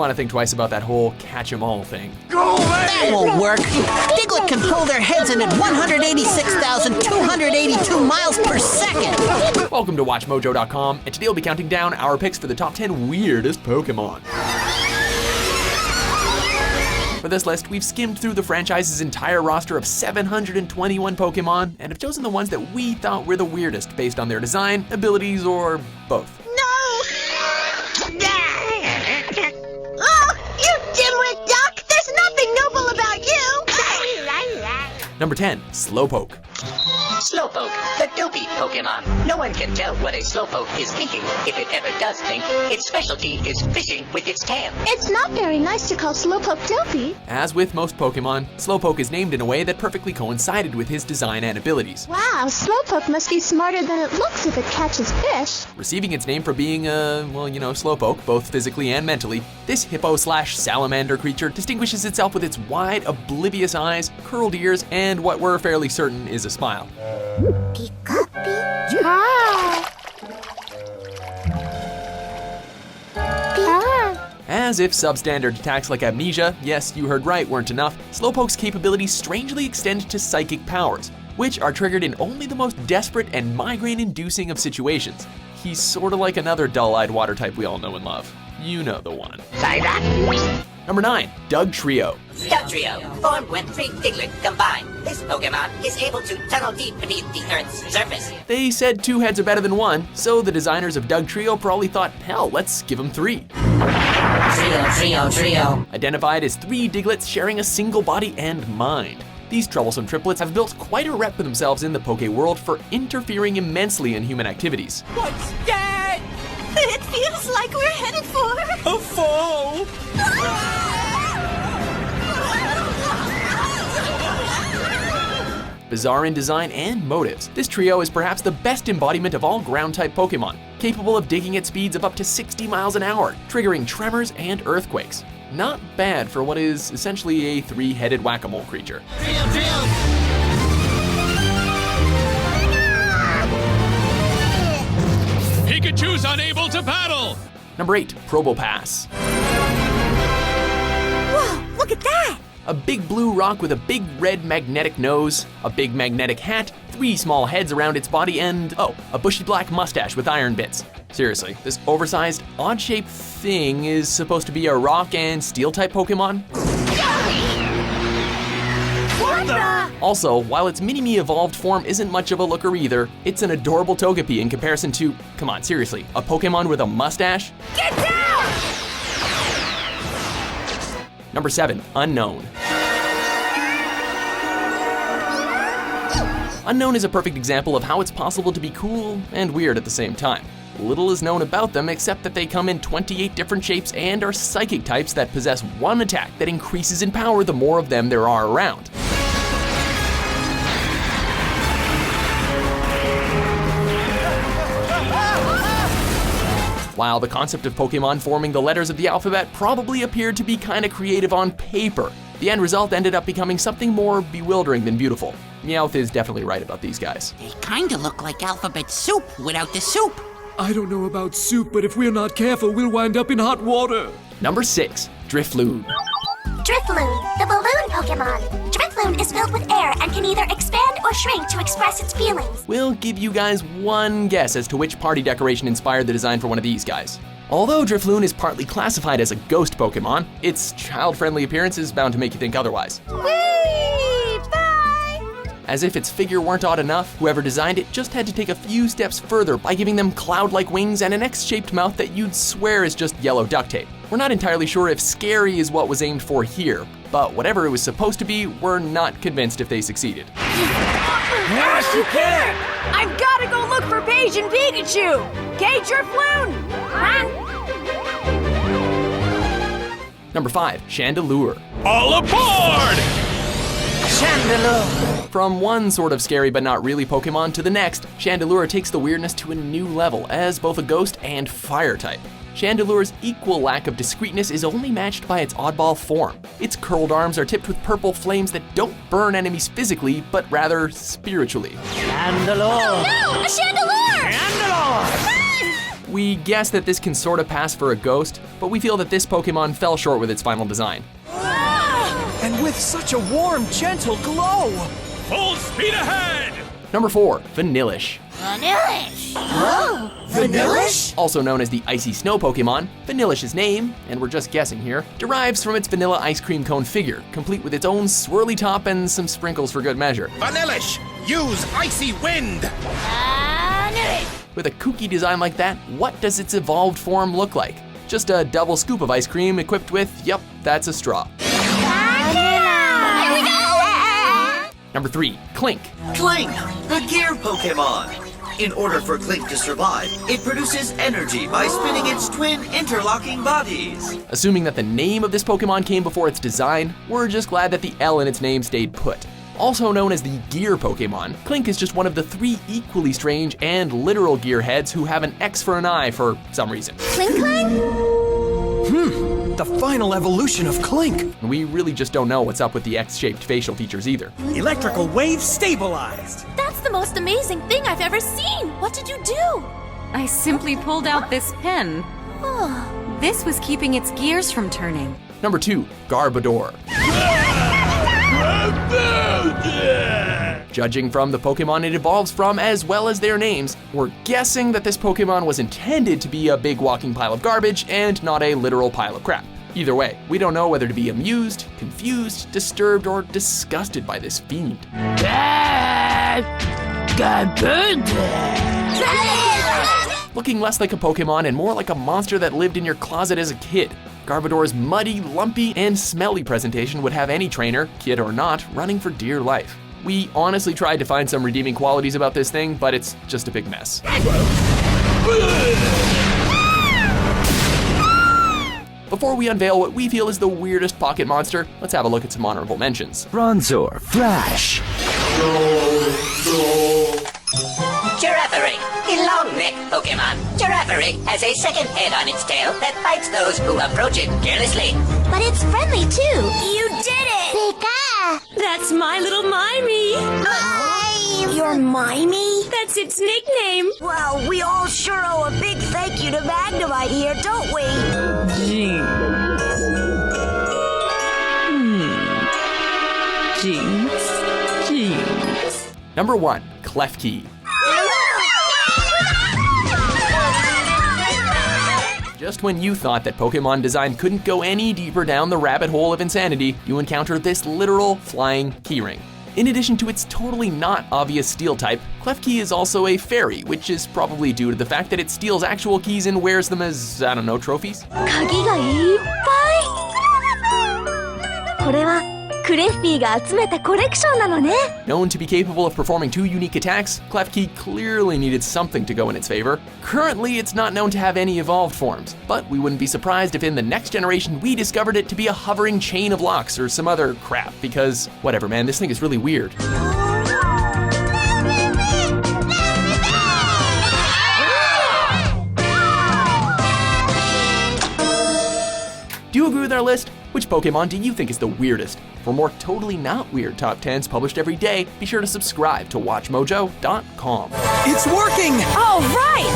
want to think twice about that whole catch-em-all thing. That won't work. Diglett can pull their heads in at 186,282 miles per second. Welcome to WatchMojo.com, and today we'll be counting down our picks for the top 10 weirdest Pokemon. For this list, we've skimmed through the franchise's entire roster of 721 Pokemon, and have chosen the ones that we thought were the weirdest based on their design, abilities, or both. Number 10, Slowpoke. Slowpoke, the dopey Pokemon. No one can tell what a Slowpoke is thinking. If it ever does think, its specialty is fishing with its tail. It's not very nice to call Slowpoke dopey. As with most Pokemon, Slowpoke is named in a way that perfectly coincided with his design and abilities. Wow, Slowpoke must be smarter than it looks if it catches fish. Receiving its name for being Slowpoke, both physically and mentally, this hippo/salamander creature distinguishes itself with its wide, oblivious eyes, curled ears, and what we're fairly certain is a smile. As if substandard attacks like Amnesia, yes, you heard right, weren't enough, Slowpoke's capabilities strangely extend to psychic powers, which are triggered in only the most desperate and migraine-inducing of situations. He's sorta like another dull-eyed water type we all know and love. You know the one. Say that? Number 9, Dugtrio. Dugtrio, formed when 3 Diglett combined. This Pokemon is able to tunnel deep beneath the Earth's surface. They said 2 heads are better than 1, so the designers of Dugtrio probably thought, hell, let's give them 3. Trio. Identified as 3 Diglets sharing a single body and mind. These troublesome triplets have built quite a rep for themselves in the Poke world for interfering immensely in human activities. What's that? It feels like we're headed for A fall! Bizarre in design and motives, this trio is perhaps the best embodiment of all ground-type Pokemon, capable of digging at speeds of up to 60 miles an hour, triggering tremors and earthquakes. Not bad for what is essentially a 3-headed whack-a-mole creature. Pikachu's unable to battle! Number 8, Probopass. Whoa, look at that! A big blue rock with a big red magnetic nose, a big magnetic hat, 3 small heads around its body, and, a bushy black mustache with iron bits. Seriously, this oversized, odd-shaped thing is supposed to be a rock and steel-type Pokemon? What the? Also, while its mini-me evolved form isn't much of a looker either, it's an adorable Togepi in comparison to, come on, seriously, a Pokemon with a mustache? Get down! Number 7, Unown. Unown is a perfect example of how it's possible to be cool and weird at the same time. Little is known about them except that they come in 28 different shapes and are psychic types that possess one attack that increases in power the more of them there are around. While the concept of Pokemon forming the letters of the alphabet probably appeared to be kinda creative on paper, the end result ended up becoming something more bewildering than beautiful. Meowth is definitely right about these guys. They kinda look like alphabet soup without the soup. I don't know about soup, but if we're not careful, we'll wind up in hot water. Number 6, Drifloon. Drifloon, the balloon Pokemon. Drifloon is filled with air and can either expand or shrink to express its feelings. We'll give you guys one guess as to which party decoration inspired the design for one of these guys. Although Drifloon is partly classified as a ghost Pokemon, its child-friendly appearance is bound to make you think otherwise. Whee! Bye! As if its figure weren't odd enough, whoever designed it just had to take a few steps further by giving them cloud-like wings and an X-shaped mouth that you'd swear is just yellow duct tape. We're not entirely sure if scary is what was aimed for here, but whatever it was supposed to be, we're not convinced if they succeeded. Yes, you can! I've gotta go look for Paige and Pikachu! Okay, Drifloon! Number 5, Chandelure. All aboard! Chandelure. From one sort of scary but not really Pokemon to the next, Chandelure takes the weirdness to a new level as both a ghost and fire type. Chandelure's equal lack of discreetness is only matched by its oddball form. Its curled arms are tipped with purple flames that don't burn enemies physically, but rather spiritually. Chandelure. No! A Chandelure! Chandelure. We guess that this can sort of pass for a ghost, but we feel that this Pokemon fell short with its final design. And with such a warm, gentle glow! Full speed ahead! Number 4, Vanillish. Vanillish? Also known as the Icy Snow Pokemon, Vanillish's name, and we're just guessing here, derives from its vanilla ice cream cone figure, complete with its own swirly top and some sprinkles for good measure. Vanillish, use Icy Wind! With a kooky design like that, what does its evolved form look like? Just a double scoop of ice cream equipped with, yep, that's a straw. Number 3, Klink. Klink, the gear Pokemon. In order for Klink to survive, it produces energy by spinning its twin interlocking bodies. Assuming that the name of this Pokemon came before its design, we're just glad that the L in its name stayed put. Also known as the Gear Pokemon, Klink is just one of the 3 equally strange and literal gearheads who have an X for an eye for some reason. The final evolution of Klink. And we really just don't know what's up with the X-shaped facial features either. Electrical wave stabilized. That's the most amazing thing I've ever seen! What did you do? I simply pulled out this pen. This was keeping its gears from turning. Number 2, Garbodor. Judging from the Pokemon it evolves from as well as their names, we're guessing that this Pokemon was intended to be a big walking pile of garbage and not a literal pile of crap. Either way, we don't know whether to be amused, confused, disturbed, or disgusted by this fiend. Looking less like a Pokemon and more like a monster that lived in your closet as a kid, Garbodor's muddy, lumpy, and smelly presentation would have any trainer, kid or not, running for dear life. We honestly tried to find some redeeming qualities about this thing, but it's just a big mess. Before we unveil what we feel is the weirdest pocket monster, let's have a look at some honorable mentions. Bronzor, Flash. Giraffary, the long-neck Pokemon. Giraffary has a second head on its tail that bites those who approach it carelessly. But it's friendly too! You did it! Pika! That's my little Mimey. Your Mimey? That's its nickname. Well, we all sure owe a big thank you to Magnemite here, don't we? Jinx. Number 1, Klefki. Just when you thought that Pokemon design couldn't go any deeper down the rabbit hole of insanity, you encounter this literal flying keyring. In addition to its totally not obvious steel type, Klefki is also a fairy, which is probably due to the fact that it steals actual keys and wears them as, I don't know, trophies? 鍵がいっぱいこれはクレフィーが集めたコレクションなのね Known to be capable of performing 2 unique attacks, Klefki clearly needed something to go in its favor. Currently, it's not known to have any evolved forms, but we wouldn't be surprised if in the next generation we discovered it to be a hovering chain of locks or some other crap, because whatever, man, this thing is really weird. Do you agree with our list? Which Pokemon do you think is the weirdest? For more totally not weird top 10s published every day, be sure to subscribe to WatchMojo.com. It's working! All right!